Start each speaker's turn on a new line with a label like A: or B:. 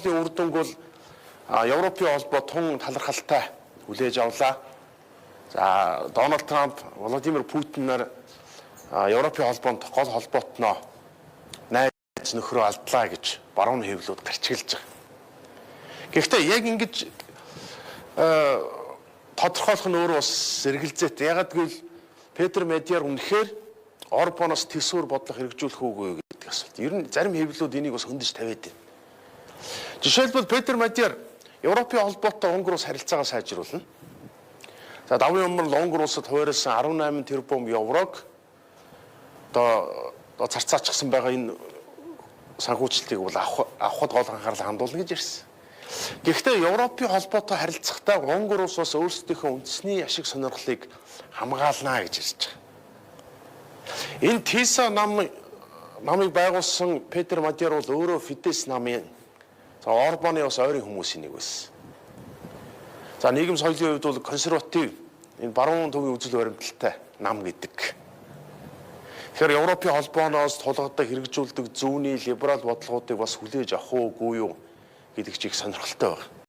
A: сонирхлын үр дүнг бол Европын холбоо тун талархалтай хүлээж авлаа. За Дональд Трамп, Владимир Путинаар Европын холбоонд гол холбоотноо найз нөхрөө алдлаа гэж баруун хэвлүүд гарчилж байгаа. Гэхдээ яг ингэж тодорхойлох нь өөрөө бас сэргэлзээтэй. Ягаад гэвэл Петр Мадияр үнэхээр Орбаноос төсвөр бодлого хэрэгжүүлэх үгүй гэдэг асуулт. Ер нь зарим хэвлэлүүд энийг бас хөндөж тавиад байна. Жишээлбэл Петр Мадияр Европын холбоотой Унгар улс харилцаагаа сайжруулна. За давын өмнө Унгар улсад хуваарьсан 18 тэрбум еврог одоо зарцаачсан байгаа энэ санхүүжилтийг бол авахд гол анхаарал хандуулна гэж ирсэн. Гэхдээ Европын холбоотой харилцахдаа Унгар улс бас өөрсдийнхөө үндэсний ашиг сонирхлыг хамгаална гэж ирж байгаа. Энэ ТИСА намыг байгуулсан Петр Мадияр бол өөрөө Фидес намын Орбаны бас ойрын хүмүүсийн нэг байсан. За нийгэм соёлын хувьд бол консерватив, энэ баруун төвийн үзэл баримталтай нам гэдэг. Тэгэхээр Европын холбооноос тулгадаг хэрэгжүүлдэг зүүнний либерал бодлогоодыг бас хүлээж авах уугүй юу гэдэг чиг сонирхолтой байна.